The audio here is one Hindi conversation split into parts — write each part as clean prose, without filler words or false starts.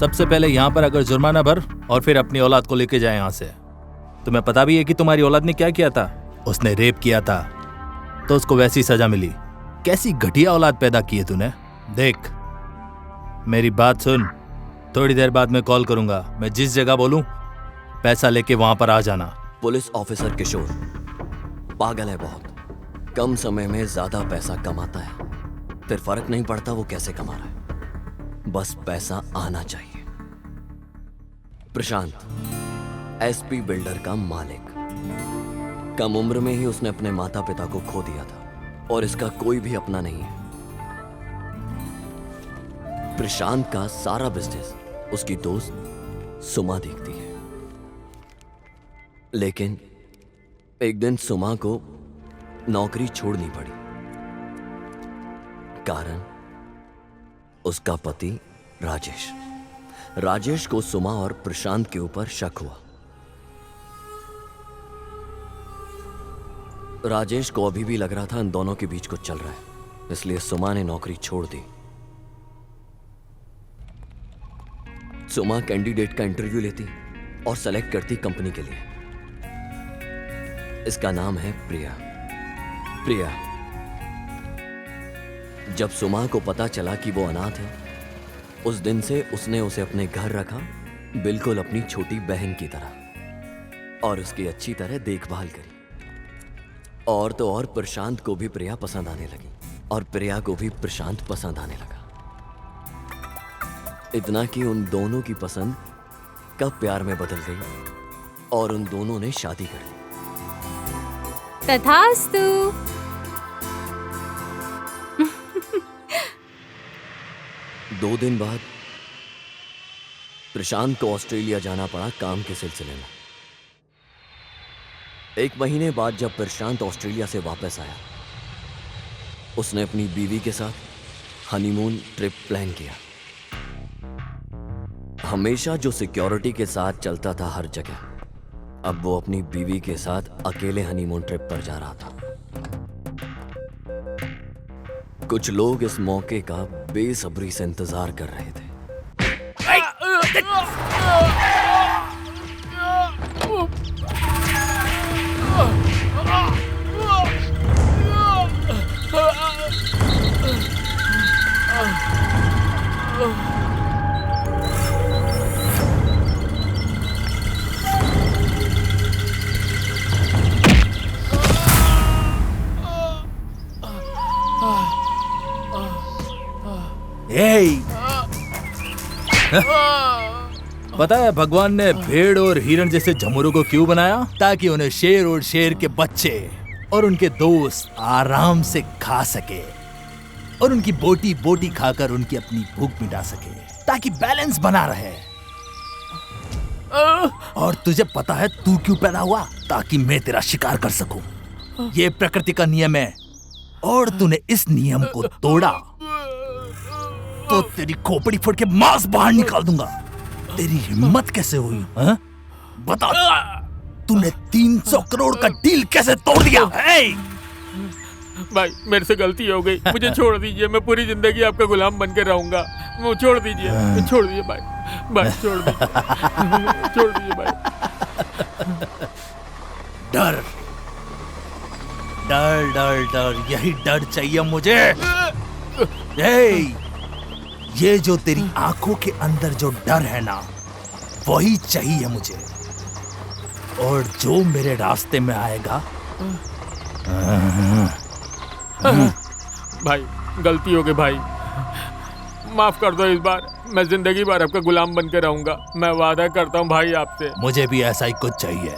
सबसे पहले यहाँ पर अगर जुर्माना भर और फिर अपनी औलाद को लेके जाए यहाँ से। तुम्हें पता भी है कि तुम्हारी औलाद ने क्या किया था? उसने रेप किया था, तो उसको वैसी सजा मिली। कैसी घटिया औलाद पैदा की है तूने। देख, मेरी बात सुन, थोड़ी देर बाद मैं कॉल करूंगा। मैं जिस जगह बोलूं पैसा लेके वहां पर आ जाना। पुलिस ऑफिसर किशोर पागल है बहुत। कम समय में ज्यादा पैसा कमाता है, फिर फर्क नहीं पड़ता वो कैसे कमा रहा है, बस पैसा आना चाहिए। प्रशांत एसपी बिल्डर का मालिक। कम उम्र में ही उसने अपने माता पिता को खो दिया था और इसका कोई भी अपना नहीं है। प्रशांत का सारा बिजनेस उसकी दोस्त सुमा देखती है, लेकिन एक दिन सुमा को नौकरी छोड़नी पड़ी। कारण उसका पति राजेश को सुमा और प्रशांत के ऊपर शक हुआ। राजेश को अभी भी लग रहा था इन दोनों के बीच कुछ चल रहा है, इसलिए सुमा ने नौकरी छोड़ दी। सुमा कैंडिडेट का इंटरव्यू लेती और सेलेक्ट करती कंपनी के लिए। इसका नाम है प्रिया। जब सुमा को पता चला कि वो अनाथ है, उस दिन से उसने उसे अपने घर रखा, बिल्कुल अपनी छोटी बहन की तरह, और उसकी अच्छी तरह देखभाल करी। और तो और प्रशांत को भी प्रिया पसंद आने लगी और प्रिया को भी प्रशांत पसंद आने लगा। इतना कि उन दोनों की पसंद कब प्यार में बदल गई और उन दोनों ने शादी कर ली। तथास्तु। 2 दिन बाद प्रशांत को ऑस्ट्रेलिया जाना पड़ा काम के सिलसिले में। 1 महीने बाद जब प्रशांत ऑस्ट्रेलिया से वापस आया, उसने अपनी बीवी के साथ हनीमून ट्रिप प्लान किया। हमेशा जो सिक्योरिटी के साथ चलता था हर जगह, अब वो अपनी बीवी के साथ अकेले हनीमून ट्रिप पर जा रहा था। कुछ लोग इस मौके का बेसब्री से इंतजार कर रहे थे। पता है भगवान ने भेड़ और हिरण जैसे झमुरों को क्यों बनाया? ताकि उन्हें शेर और शेर के बच्चे और उनके दोस्त आराम से खा सके और उनकी बोटी बोटी खाकर उनकी अपनी भूख मिटा सके, ताकि बैलेंस बना रहे। और तुझे पता है तू क्यों पैदा हुआ? ताकि मैं तेरा शिकार कर सकूं। ये प्रकृति का नियम है, और तूने इस नियम को तोड़ा तो तेरी खोपड़ी फोड़ के मांस बाहर निकाल दूंगा। तेरी हिम्मत कैसे हुई? हा? बता, तूने 300 करोड़ का डील कैसे तोड़ दिया? भाई मेरे से गलती हो गई, मुझे छोड़ दीजिए। मैं पूरी जिंदगी आपका गुलाम बन के रहूंगा। मुझे छोड़ दीजिए, छोड़ दीजिए भाई, छोड़ दीजिए, छोड़ दीजिए भाई। डर डर डर डर, यही डर चाहिए मुझे। ये जो तेरी आंखों के अंदर जो डर है ना, वही चाहिए मुझे। और जो मेरे रास्ते में आएगा, भाई गलती हो गई भाई, माफ कर दो। इस बार मैं जिंदगी भर आपका गुलाम बन के रहूंगा। मैं वादा करता हूँ भाई आपसे। मुझे भी ऐसा ही कुछ चाहिए।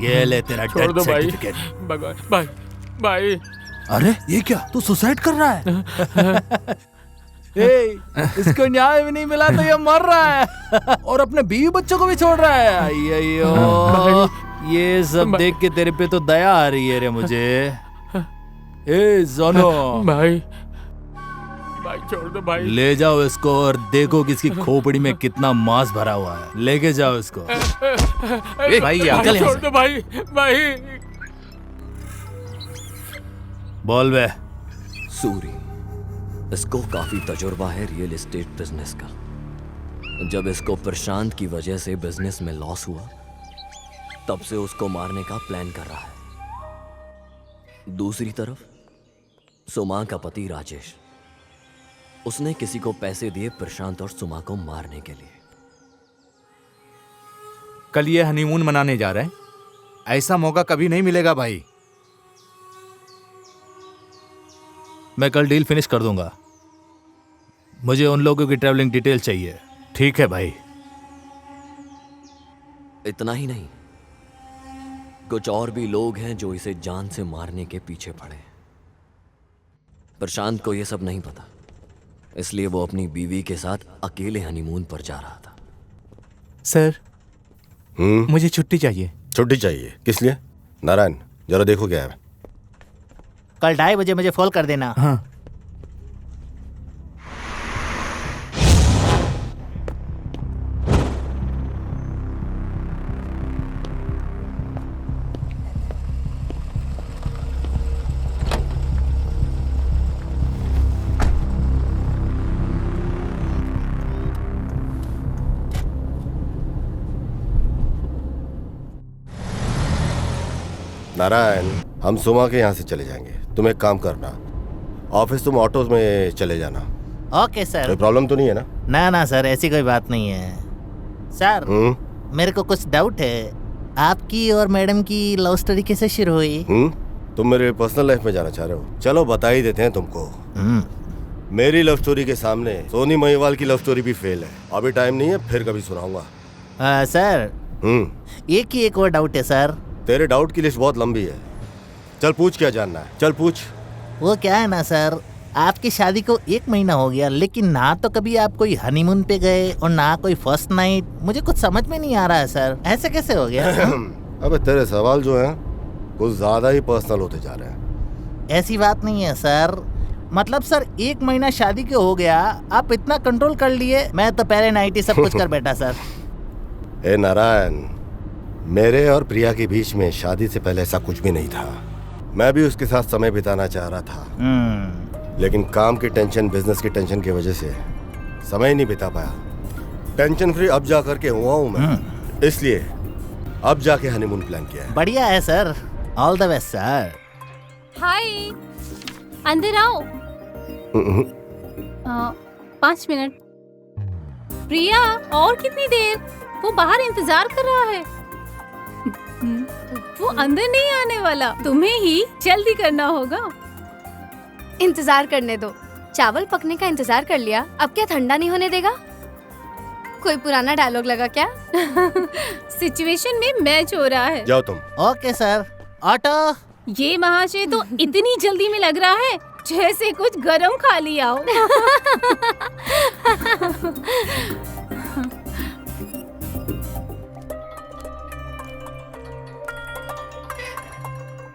ये ले तेरा डेथ सर्टिफिकेट। भाई भाई। अरे ये क्या, तू सुसाइड कर रहा है? इसको न्याय भी नहीं मिला तो ये मर रहा है और अपने बीवी बच्चों को भी छोड़ रहा है। अय्यो, ये सब देख के तेरे पे तो दया आ रही है रे मुझे। जोनो भाई छोड़ दो भाई। ले जाओ इसको और देखो कि इसकी खोपड़ी में कितना मांस भरा हुआ है। लेके जाओ इसको। भाई छोड़ दो भाई। बोल बे। सूरी इसको काफी तजुर्बा है रियल एस्टेट बिजनेस का। जब इसको प्रशांत की वजह से बिजनेस में लॉस हुआ, तब से उसको मारने का प्लान कर रहा है। दूसरी तरफ सुमा का पति राजेश, उसने किसी को पैसे दिए प्रशांत और सुमा को मारने के लिए। कल ये हनीमून मनाने जा रहे हैं, ऐसा मौका कभी नहीं मिलेगा भाई। मैं कल डील फिनिश कर दूंगा। मुझे उन लोगों की ट्रैवलिंग डिटेल चाहिए। ठीक है भाई। इतना ही नहीं, कुछ और भी लोग हैं जो इसे जान से मारने के पीछे पड़े हैं। प्रशांत को यह सब नहीं पता, इसलिए वो अपनी बीवी के साथ अकेले हनीमून पर जा रहा था। सर, मुझे छुट्टी चाहिए। छुट्टी चाहिए? किस लिए? नारायण, जरा देखो क्या है। कल 2:30 बजे मुझे फोन कर देना। हाँ। नारायण, हम सुमा के यहाँ से चले जाएंगे। तुम एक काम करना, ऑफिस तुम ऑटो में चले जाना। Okay sir. कोई प्रॉब्लम तो नहीं है ना? ना ना सर, ऐसी कोई बात नहीं है। सर, मेरे को कुछ डाउट है। आपकी और मैडम की लव स्टोरी कैसे शुरू हुई? तुम मेरे पर्सनल लाइफ में जाना चाह रहे हो? चलो बता ही देते हैं तुमको। मेरी लव स्टोरी के सामने सोनी महिवाल की लव स्टोरी भी फेल है। अभी टाइम नहीं है, फिर कभी सुनाऊंगा। सर, एक और डाउट है सर। तेरे डाउट की लिस्ट बहुत लंबी है। चल पूछ, क्या जानना है? चल पूछ। वो क्या है ना सर, आपकी शादी को 1 महीना हो गया, लेकिन ना तो कभी आप कोई हनीमून पे गए और ना कोई फर्स्ट नाइट। मुझे कुछ समझ में नहीं आ रहा है सर, ऐसे कैसे हो गया? अबे तेरे सवाल जो हैं कुछ ज्यादा ही पर्सनल होते जा रहे हैं। ऐसी बात नहीं है सर। मतलब सर, 1 महीना शादी के हो गया, आप इतना कंट्रोल कर लिए। मैं तो पहले नाइट ही सब कुछ कर बैठा सर। ए नारायण, मेरे और प्रिया के बीच में शादी से पहले ऐसा कुछ भी नहीं था। मैं भी उसके साथ समय बिताना चाह रहा था, लेकिन काम की टेंशन, बिजनेस की टेंशन की वजह से समय नहीं बिता पाया। टेंशन फ्री अब जा करके हुआ हूँ मैं, इसलिए अब जाके हनीमून प्लान किया है। बढ़िया है sir, all the best sir. Hi, अंदर आओ। 5 मिनट। प्रिया, और कितनी देर? वो बाहर इंतजार कर रहा है। वो अंदर नहीं आने वाला, तुम्हें ही जल्दी करना होगा। इंतजार करने दो। चावल पकने का इंतजार कर लिया, अब क्या ठंडा नहीं होने देगा? कोई पुराना डायलॉग लगा क्या? सिचुएशन में मैच हो रहा है। जाओ तुम। Okay sir. ऑटो। ये महाशय तो इतनी जल्दी में लग रहा है जैसे कुछ गरम खा लिया हो।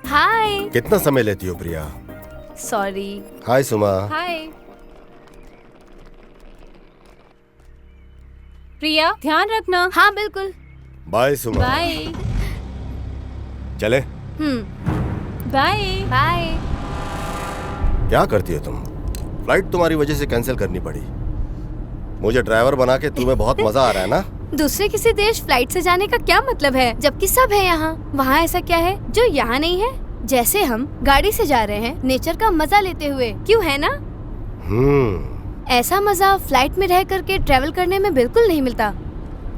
हाय। कितना समय लेती हो प्रिया? सॉरी। हाय सुमा। हाय प्रिया, ध्यान रखना। हाँ बिल्कुल। बाय सुमा। बाय। चले? Bye bye. क्या करती हो तुम? फ्लाइट तुम्हारी वजह से कैंसिल करनी पड़ी। मुझे ड्राइवर बना के तुम्हें बहुत मजा आ रहा है ना? दूसरे किसी देश फ्लाइट से जाने का क्या मतलब है, जबकि सब है यहाँ। वहाँ ऐसा क्या है जो यहाँ नहीं है? जैसे हम गाड़ी से जा रहे हैं, नेचर का मजा लेते हुए, क्यों है ना? ऐसा मजा फ्लाइट में रह करके ट्रेवल करने में बिल्कुल नहीं मिलता।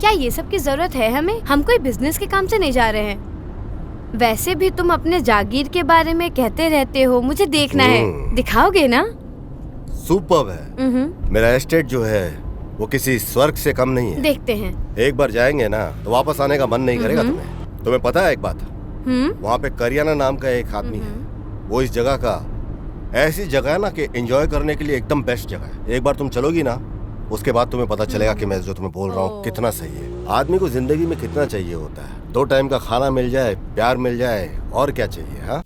क्या ये सब की जरूरत है हमें? हम कोई बिजनेस के काम से नहीं जा रहे हैं। वैसे भी तुम अपने जागीर के बारे में कहते रहते हो, मुझे देखना है। दिखाओगे ना? सुपर्ब है। मेरा एस्टेट जो है वो किसी स्वर्ग से कम नहीं है। देखते हैं। एक बार जाएंगे ना तो वापस आने का मन नहीं करेगा तुम्हें। तुम्हें पता है एक बात, वहाँ पे करियाना नाम का एक आदमी है, वो इस जगह का ऐसी जगह है ना कि एंजॉय करने के लिए एकदम बेस्ट जगह है। एक बार तुम चलोगी ना, उसके बाद तुम्हें पता चलेगा कि मैं जो तुम्हें बोल रहा हूँ कितना सही है। आदमी को जिंदगी में कितना चाहिए होता है? 2 टाइम का खाना मिल जाए, प्यार मिल जाए, और क्या चाहिए? हाँ,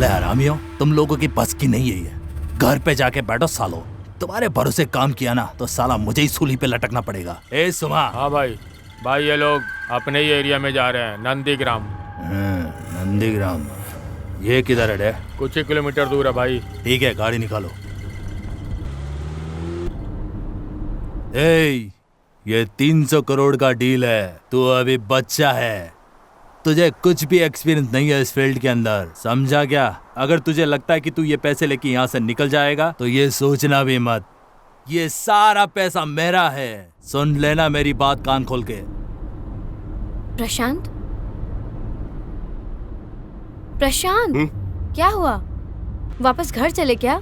साले हरामियों, तुम लोगों की बस की नहीं है ये। घर पे जाके बैठो सालो। तुम्हारे भरोसे काम किया ना तो साला मुझे ही सूली पे लटकना पड़ेगा। ए सुमा। हाँ भाई, ये लोग अपने ही एरिया में जा रहे हैं, नंदीग्राम। नंदीग्राम, ये किधर है? कुछ ही किलोमीटर दूर है भाई। ठीक है, गाड़ी निकालो। ए, ये 300 करोड़ का डील है। तू अभी बच्चा है, तुझे कुछ भी एक्सपीरियंस नहीं है इस फील्ड के अंदर, समझा क्या? अगर तुझे लगता है कि तू ये पैसे लेके यहाँ से निकल जाएगा तो ये सोचना भी मत, ये सारा पैसा मेरा है। सुन लेना मेरी बात कान खोल के। प्रशांत, प्रशांत, क्या हुआ? वापस घर चले क्या?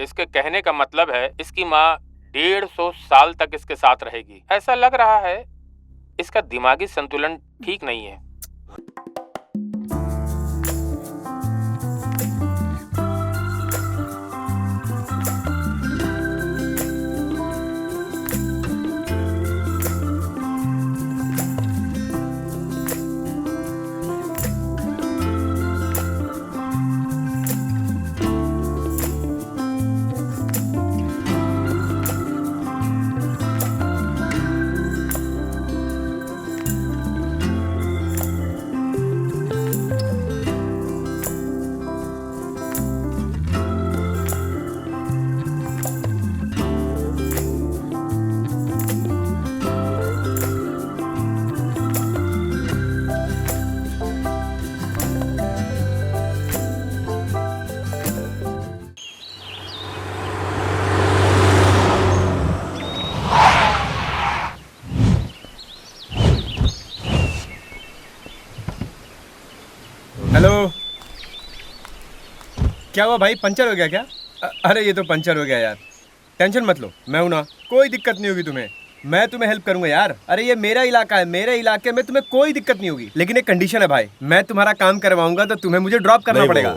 इसके कहने का मतलब है इसकी माँ 150 साल तक इसके साथ रहेगी। ऐसा लग रहा है इसका दिमागी संतुलन ठीक नहीं है। हेलो, क्या हुआ भाई? पंचर हो गया क्या? अरे ये तो पंचर हो गया यार। टेंशन मत लो, मैं हूं ना, कोई दिक्कत नहीं होगी तुम्हें। मैं तुम्हें हेल्प करूंगा यार। अरे ये मेरा इलाका है, मेरे इलाके में तुम्हें कोई दिक्कत नहीं होगी। लेकिन एक कंडीशन है भाई, मैं तुम्हारा काम करवाऊंगा तो तुम्हें मुझे ड्रॉप करना पड़ेगा।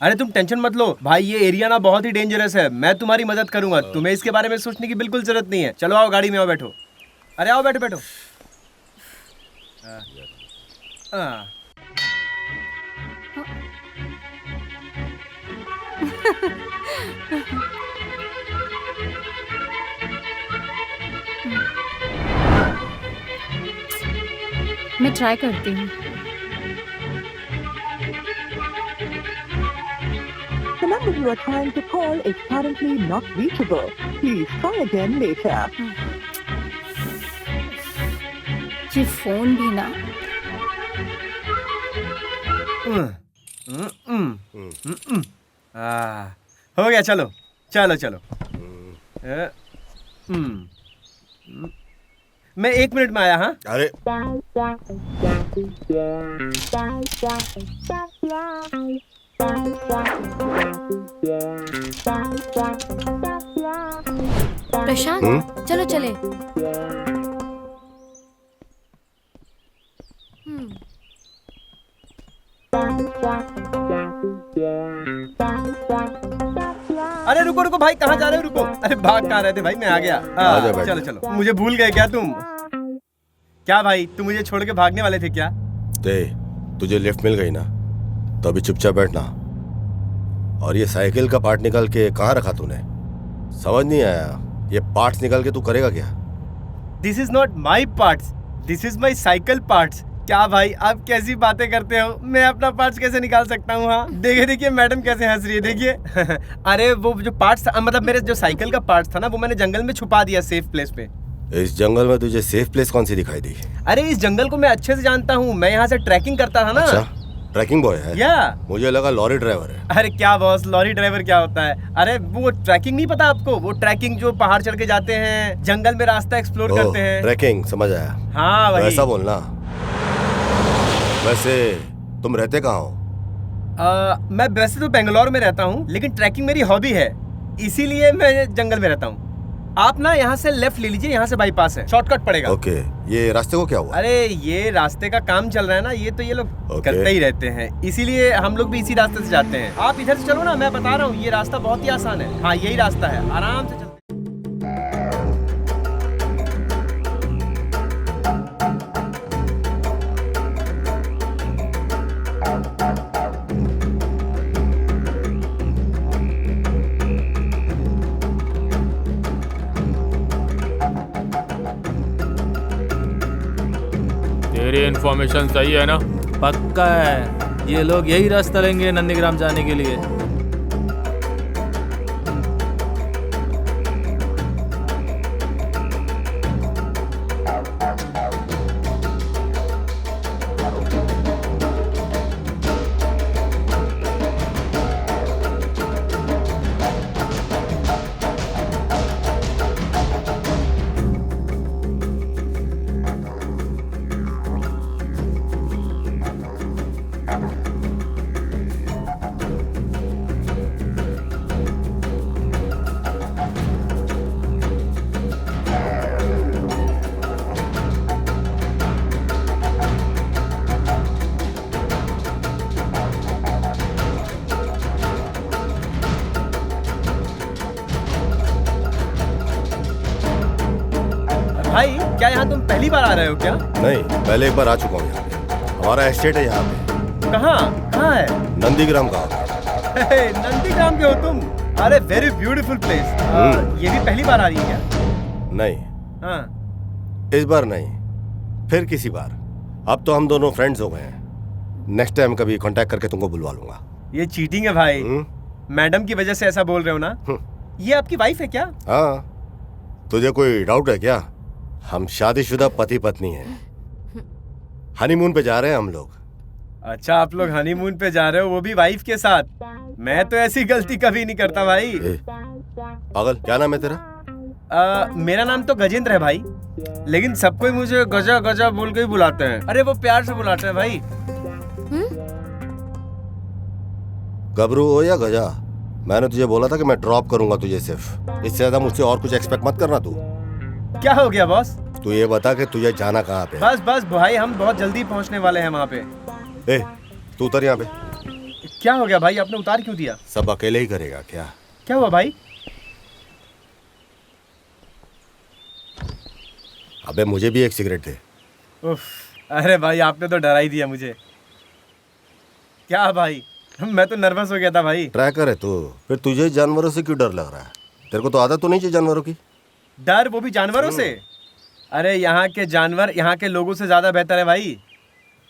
अरे तुम टेंशन मत लो भाई, ये एरिया ना बहुत ही डेंजरस है। मैं तुम्हारी मदद करूंगा, तुम्हें इसके बारे में सोचने की बिल्कुल जरूरत नहीं है। चलो आओ गाड़ी में, आओ बैठो। अरे आओ बैठो बैठो। हाँ मैं ट्राई करती हूँ। The number you are trying to call is currently not reachable. Please try again later. ये फोन भी ना। हो गया, चलो चलो चलो। मैं 1 मिनट में आया। हाँ अरे प्रशांत, चलो चले। अरे रुको रुको भाई, कहाँ जा रहे हो? रुको। अरे भाग कहाँ रहे थे भाई? मैं आ गया। चलो चलो। मुझे भूल गए क्या तुम? क्या भाई, तुम मुझे छोड़ के भागने वाले थे क्या? तुझे लिफ्ट मिल गई ना, तो अभी चुपचाप बैठना। और ये साइकिल का पार्ट निकाल के कहाँ रखा तूने? समझ नहीं आया, ये पार्ट्स निकाल के तू करेगा क्या? This is not my parts, this is my cycle parts. क्या भाई आप कैसी बातें करते हो? मैं अपना पार्ट्स कैसे निकाल सकता हूँ? हाँ देखिए देखिए मैडम कैसे हंस रही है, देखिए। अरे वो जो पार्ट्स था, मतलब मेरे जो साइकिल का पार्ट्स था ना, वो मैंने जंगल में छुपा दिया सेफ प्लेस पे। इस जंगल में तुझे सेफ प्लेस कौन सी दिखाई दी? अरे इस जंगल को मैं अच्छे से जानता हूँ, मैं यहाँ से ट्रैकिंग करता था ना। अच्छा, ट्रैकिंग बॉय है? या मुझे लगा लॉरी ड्राइवर है। अरे क्या बॉस, लॉरी ड्राइवर क्या होता है? अरे वो ट्रैकिंग नहीं पता आपको? वो ट्रैकिंग जो पहाड़ चढ़ के जाते हैं, जंगल में रास्ता एक्सप्लोर करते हैं। ट्रैकिंग, समझ आया। हाँ वही। वैसा बोलना। वैसे तुम रहते कहाँ हो? मैं वैसे तो बेंगलोर में रहता हूँ, लेकिन ट्रैकिंग मेरी हॉबी है, इसीलिए मैं जंगल में रहता हूँ। आप ना यहाँ से लेफ्ट ले लीजिए, यहाँ से बाईपास है, शॉर्टकट पड़ेगा। ओके। ये रास्ते को क्या हुआ? अरे ये रास्ते का काम चल रहा है ना, ये तो ये लोग करते ही रहते हैं, इसीलिए हम लोग भी इसी रास्ते से जाते हैं। आप इधर से चलो ना, मैं बता रहा हूँ ये रास्ता बहुत ही आसान है। हाँ यही रास्ता है, आराम से चलते। तेरी इन्फॉर्मेशन सही है ना? पक्का है, ये लोग यही रास्ता लेंगे नंदीग्राम जाने के लिए। भाई क्या यहाँ तुम पहली बार आ रहे हो क्या? नहीं, पहले एक बार आ चुका हूँ यहाँ पे। हमारा एस्टेट है यहाँ पे। कहाँ कहाँ है? नंदीग्राम का। नंदीग्राम के हो तुम? अरे वेरी ब्यूटीफुल प्लेस। ये भी पहली बार आ रही है क्या? नहीं, हाँ इस बार नहीं, फिर किसी बार। अब तो हम दोनों फ्रेंड्स हो गए हैं। नेक्स्ट टाइम कभी कांटेक्ट करके तुमको बुलवा लूंगा। ये चीटिंग है भाई। मैडम की वजह से ऐसा बोल रहे हो ना? ये आपकी वाइफ है क्या? हाँ, तुझे कोई डाउट है क्या? हम शादीशुदा पति पत्नी हैं। हनीमून पे जा रहे हैं हम लोग। अच्छा आप लोग हनीमून पे जा रहे हो, वो भी वाइफ के साथ? मैं तो ऐसी गलती कभी नहीं करता भाई। पागल, क्या नाम है तेरा? मेरा नाम तो गजेंद्र है भाई, लेकिन सब कोई मुझे गजा गजा बोल के ही बुलाते हैं। अरे वो प्यार से बुलाते हैं भाई। गबरू हो या गजा, मैंने तुझे बोला था कि मैं ड्रॉप करूंगा तुझे सिर्फ। इससे ज्यादा मुझसे और कुछ एक्सपेक्ट मत करना तू। क्या हो गया बॉस? तू ये बता कि तुझे जाना कहाँ पे? बस बस भाई, हम बहुत जल्दी पहुंचने वाले हैं वहाँ पे। ए, तू उतर यहाँ पे। क्या हो गया भाई, आपने उतार क्यों दिया? सब अकेले ही करेगा क्या? क्या हुआ भाई? अबे मुझे भी एक सिगरेट दे। उफ, अरे भाई आपने तो डरा ही दिया मुझे। क्या भाई, मैं तो नर्वस हो गया था भाई। ट्रैकर है तू, फिर तुझे जानवरों से क्यों डर लग रहा है? तेरे को तो आदत तो नहीं चाहिए जानवरों की। डर, वो भी जानवरों से? अरे यहाँ के जानवर यहाँ के लोगों से ज्यादा बेहतर है भाई।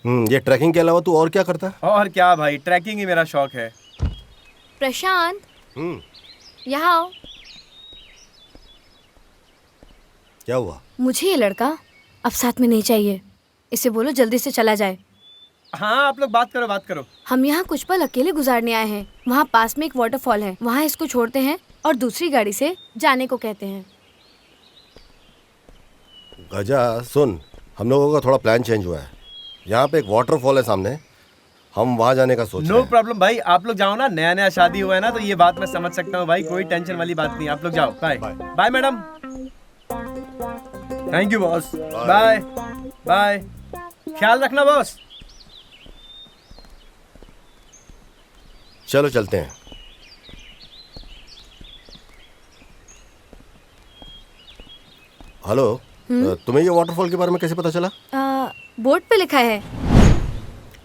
ये ट्रैकिंग के अलावा तू और क्या करता है? और क्या भाई, ट्रैकिंग ही मेरा शौक है। प्रशांत, यहाँ आओ। क्या हुआ? मुझे ये लड़का अब साथ में नहीं चाहिए। इसे बोलो जल्दी से चला जाए। हाँ आप लोग बात करो बात करो। हम यहाँ कुछ पल अकेले गुजारने आए हैं। वहाँ पास में एक वाटरफॉल है, वहाँ इसको छोड़ते हैं और दूसरी गाड़ी से जाने को कहते हैं। गजा सुन, हम लोगों का थोड़ा प्लान चेंज हुआ है। यहाँ पे एक वाटरफॉल है सामने, हम वहाँ जाने का सोच रहे हैं। नो प्रॉब्लम भाई, आप लोग जाओ ना। नया नया शादी हुआ है ना, तो ये बात मैं समझ सकता हूँ भाई, कोई टेंशन वाली बात नहीं। आप लोग जाओ। Bye bye madam. Thank you boss. Bye bye, ख्याल रखना बॉस। चलो चलते हैं। हेलो, तुम्हें ये वाटरफॉल के बारे में कैसे पता चला? बोर्ड पे लिखा है।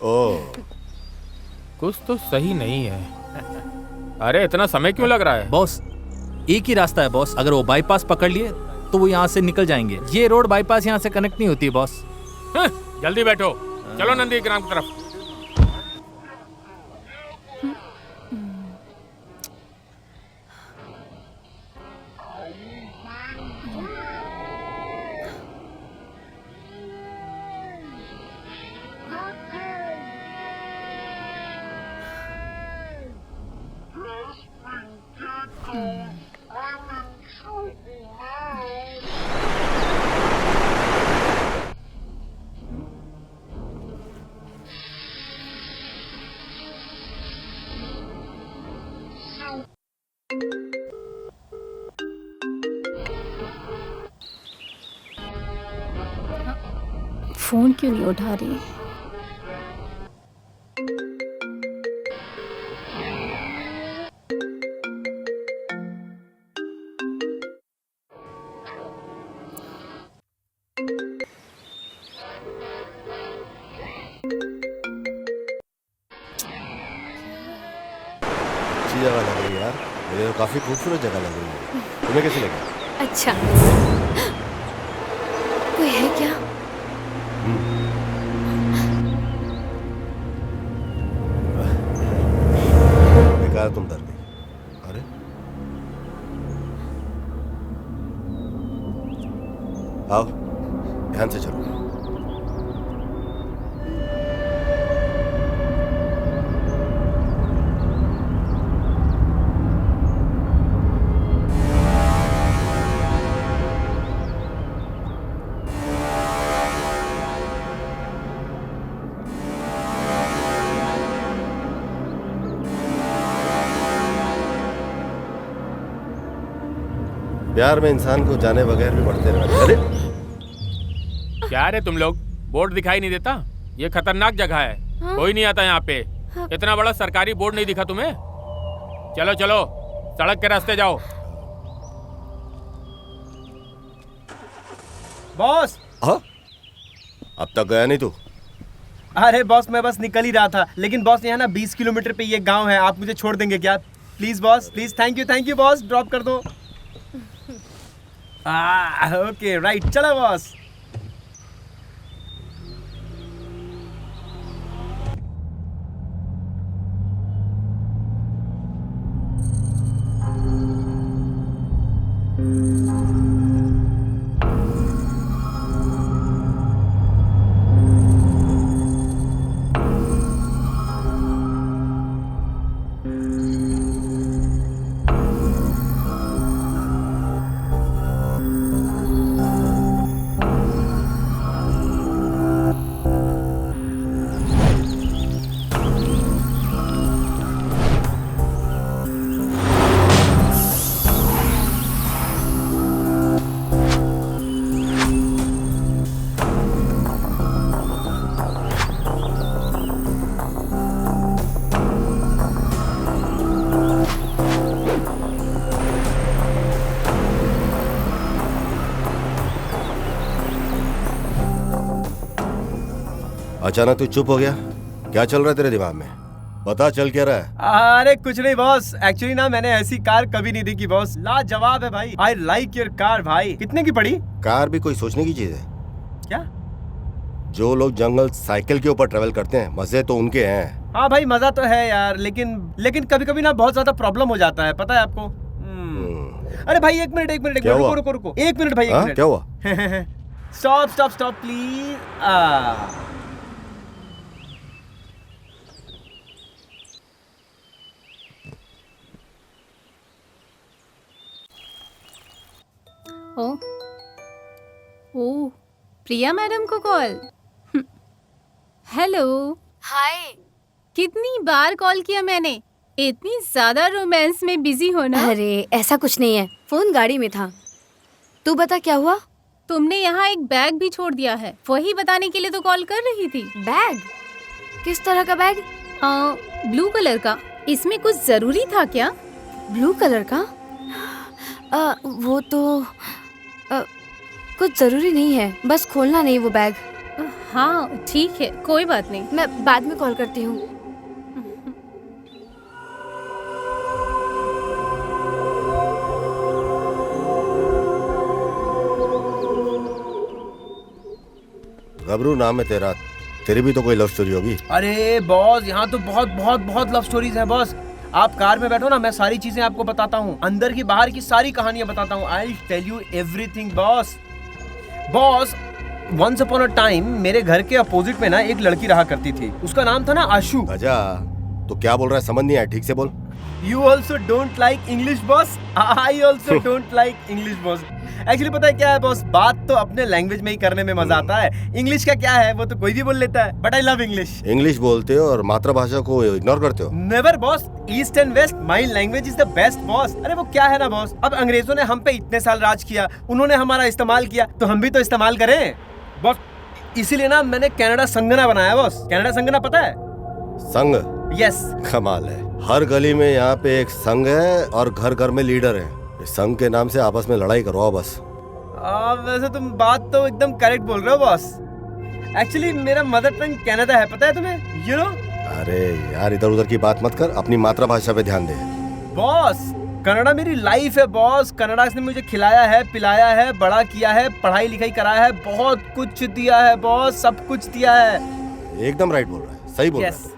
ओह, कुछ तो सही नहीं है। अरे इतना समय क्यों लग रहा है? बॉस, एक ही रास्ता है बॉस। अगर वो बाईपास पकड़ लिए तो वो यहाँ से निकल जाएंगे। ये रोड बाईपास यहाँ से कनेक्ट नहीं होती बॉस। जल्दी बैठो, चलो नंदीग्राम की तरफ। फोन क्यों नहीं उठा रही? अच्छी जगह लग रही है यार, मुझे तो काफी खूबसूरत जगह लग रही है। तुम्हें कैसी लगी? अच्छा, कोई है क्या? बेकार तुम डर गई। अरे आओ, ध्यान से चलो। प्यार में इंसान को जाने बगैर भी बढ़ते रहना। अरे क्या रे तुम लोग, बोर्ड दिखाई नहीं देता? ये खतरनाक जगह है। कोई नहीं आता यहाँ पे। इतना बड़ा सरकारी बोर्ड नहीं दिखा तुम्हें? चलो चलो, सड़क के रास्ते जाओ। बॉस। हाँ? अब तक गया नहीं तू? अरे बॉस, मैं बस निकल ही रहा था, लेकिन बॉस यहाँ ना 20 किलोमीटर पे ये गांव है, आप मुझे छोड़ देंगे क्या? Please boss, please. Thank you boss, drop कर दो। ओके राइट, चलो बॉस। अचानक तू चुप हो गया, क्या चल रहा है तेरे दिमाग में? पता चल क्या रहा है? अरे कुछ नहीं बॉस, एक्चुअली ना मैंने ऐसी कार कभी नहीं देखी बॉस, लाजवाब है भाई। आई लाइक योर कार भाई। कितने की पड़ी? कार भी कोई सोचने की चीज है क्या? जो लोग जंगल साइकिल के ऊपर ट्रेवल करते हैं, मजे तो उनके हैं। हाँ भाई, मजा तो है यार, लेकिन कभी कभी ना बहुत ज्यादा प्रॉब्लम हो जाता है, पता है आपको? अरे भाई एक मिनट रुको। एक मिनट भाई, एक मिनट। क्या हुआ? Stop please. ओ, प्रिया मैडम को कॉल। हेलो। हाय। कितनी बार कॉल किया मैंने, इतनी ज्यादा रोमांस में बिजी हो ना? अरे ऐसा कुछ नहीं है, फोन गाड़ी में था। तू बता क्या हुआ? तुमने यहाँ एक बैग भी छोड़ दिया है, वही बताने के लिए तो कॉल कर रही थी। बैग? किस तरह का बैग? ब्लू कलर का। इसमें कुछ जरूरी था क्या? ब्लू कलर का? वो तो कुछ जरूरी नहीं है, बस खोलना नहीं वो बैग। हाँ ठीक है, कोई बात नहीं, मैं बाद में कॉल करती हूँ। गबरू नाम है तेरा, तेरी भी तो कोई लव स्टोरी होगी। अरे बॉस, यहाँ तो बहुत लव स्टोरीज हैं बॉस। आप कार में बैठो ना, मैं सारी चीजें आपको बताता हूँ, अंदर की बाहर की सारी कहानियां बताता हूँ। I tell you everything boss. Once upon a time मेरे घर के अपोजिट में ना एक लड़की रहा करती थी, उसका नाम था ना आशु। गजा, तो क्या बोल रहा है, समझ नहीं आया, ठीक से बोल। You also don't like English boss? I also don't like English boss. Actually पता है क्या है बॉस, बात तो अपने लैंग्वेज में ही करने में मजा आता है। इंग्लिश का क्या है, वो तो कोई भी बोल लेता है, but I love English. English बोलते हो और मातृभाषा को इग्नोर करते हो? Never boss, east and west my language is the best boss. अरे वो क्या है ना बॉस, अब अंग्रेजों ने हम पे इतने साल राज किया, उन्होंने हमारा इस्तेमाल किया, तो हम भी तो इस्तेमाल करें बॉस। इसीलिए ना मैंने कनाडा संगना बनाया बॉस। कनाडा संगना पता है? संघ? यस। कमाल है, हर गली में यहाँ पे एक संघ है और घर घर में लीडर है। इस संघ के नाम से आपस में लड़ाई करवाओ बस। वैसे तुम बात तो एकदम करेक्ट बोल रहे हो बॉस। एक्चुअली मेरा मदर टंग कनाडा है, पता है तुम्हें? You know. अरे यार इधर उधर की बात मत कर, अपनी मातृभाषा पे ध्यान दे। बॉस कनाडा मेरी लाइफ है बॉस। कनाडा ने मुझे खिलाया है, पिलाया है, बड़ा किया है, पढ़ाई लिखाई कराया है, बहुत कुछ दिया है बॉस, सब कुछ दिया है। एकदम राइट बोल रहा है, सही बोल रहा है।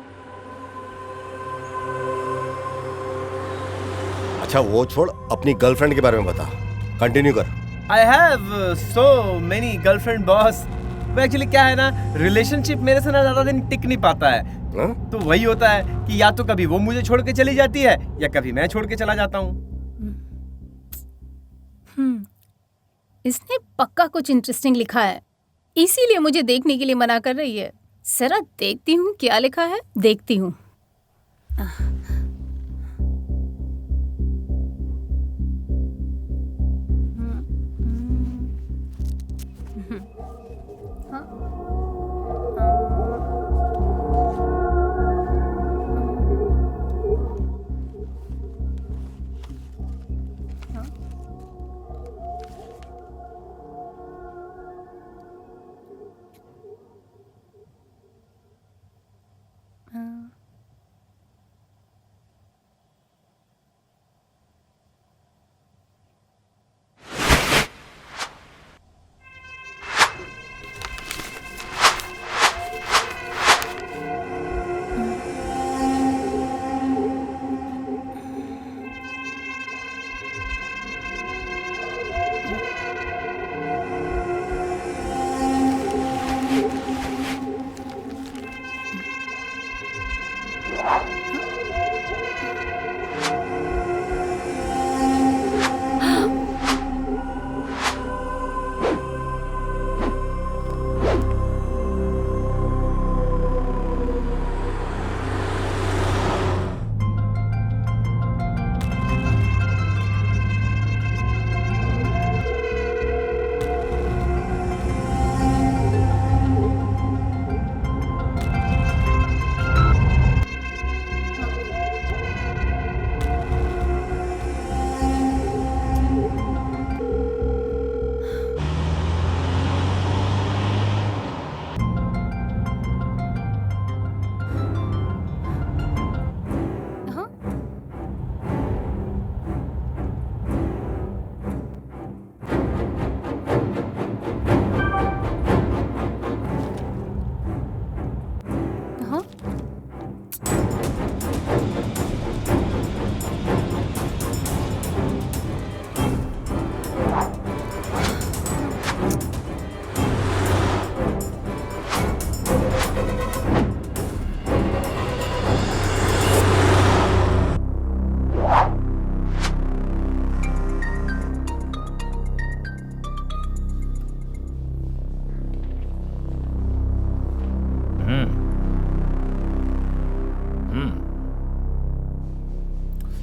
अच्छा वो छोड़, अपनी गर्लफ्रेंड के बारे में बता, कंटिन्यू कर। I have so many girlfriend boss. वो एक्चुअली क्या है ना, रिलेशनशिप मेरे से ना ज्यादा दिन टिक नहीं पाता है। तो वही होता है कि या तो कभी वो मुझे छोड़ के चली जाती है या कभी मैं छोड़ के चला जाता हूँ। इसने पक्का कुछ इंटरेस्टिंग लिखा है, इसीलिए मुझे देखने के लिए मना कर रही है। जरा देखती हूँ क्या लिखा है, देखती हूँ।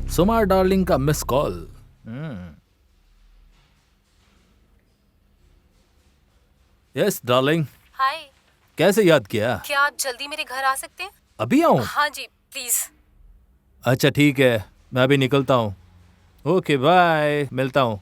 सुमा डार्लिंग का miss call. Yes darling. Hi. कैसे याद किया? क्या आप जल्दी मेरे घर आ सकते हैं? अभी आऊं? हाँ जी प्लीज। अच्छा ठीक है, मैं अभी निकलता हूँ। ओके बाय, मिलता हूँ।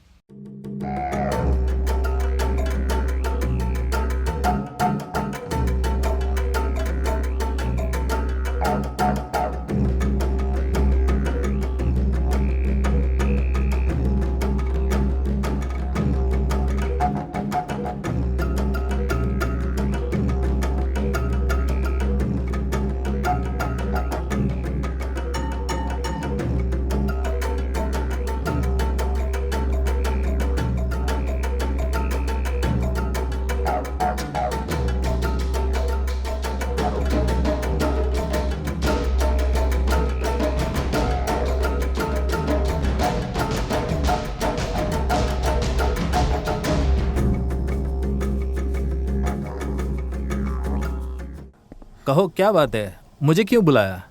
कहो क्या बात है, मुझे क्यों बुलाया?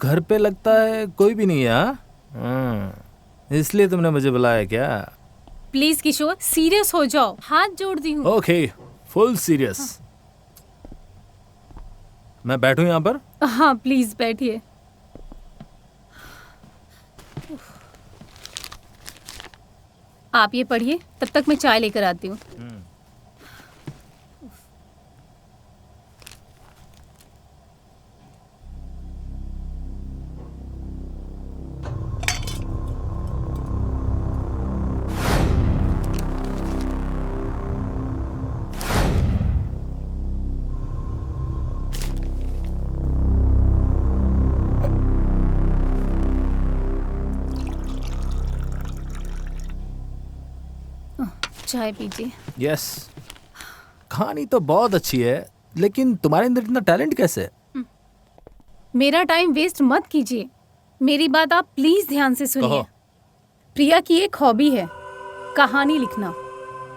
घर पे लगता है कोई भी नहीं है। इसलिए तुमने मुझे बुलाया क्या? प्लीज किशोर सीरियस हो जाओ, हाथ जोड़ दी हूँ। Okay full serious. मैं बैठूं यहाँ पर? हाँ प्लीज बैठिए। आप ये पढ़िए, तब तक मैं चाय लेकर आती हूँ। चाय पीजिए। यस, कहानी तो बहुत अच्छी है, लेकिन तुम्हारे अंदर इतना टैलेंट कैसे? मेरा टाइम वेस्ट मत कीजिए, मेरी बात आप प्लीज ध्यान से सुनिए। प्रिया की एक हॉबी है कहानी लिखना।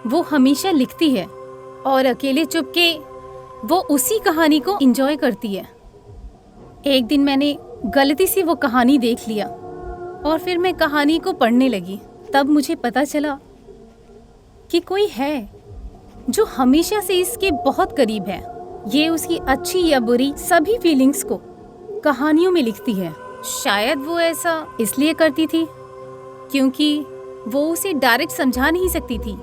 वो हमेशा लिखती है और अकेले चुपके वो उसी कहानी को एंजॉय करती है। एक दिन मैंने गलती से वो कहानी देख लिया और फिर मैं कहानी को पढ़ने लगी। तब मुझे पता चला कि कोई है जो हमेशा से इसके बहुत करीब है। ये उसकी अच्छी या बुरी सभी फीलिंग्स को कहानियों में लिखती है। शायद वो ऐसा इसलिए करती थी क्योंकि वो उसे डायरेक्ट समझा नहीं सकती थी।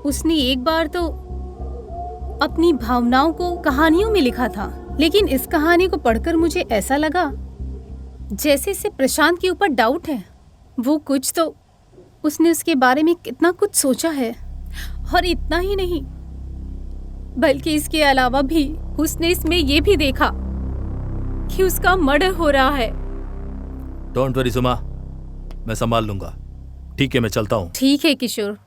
उसने एक बार तो अपनी भावनाओं को कहानियों में लिखा था, लेकिन इस कहानी को पढ़कर मुझे ऐसा लगा जैसे इसे प्रशांत के ऊपर डाउट है। वो कुछ तो उसने उसके बारे में कितना कुछ सोचा है, और इतना ही नहीं बल्कि इसके अलावा भी उसने इसमें ये भी देखा कि उसका मर्डर हो रहा है। डोंट वरी सुमा, मैं संभाल लूंगा। ठीक है, मैं चलता हूँ। ठीक है किशोर।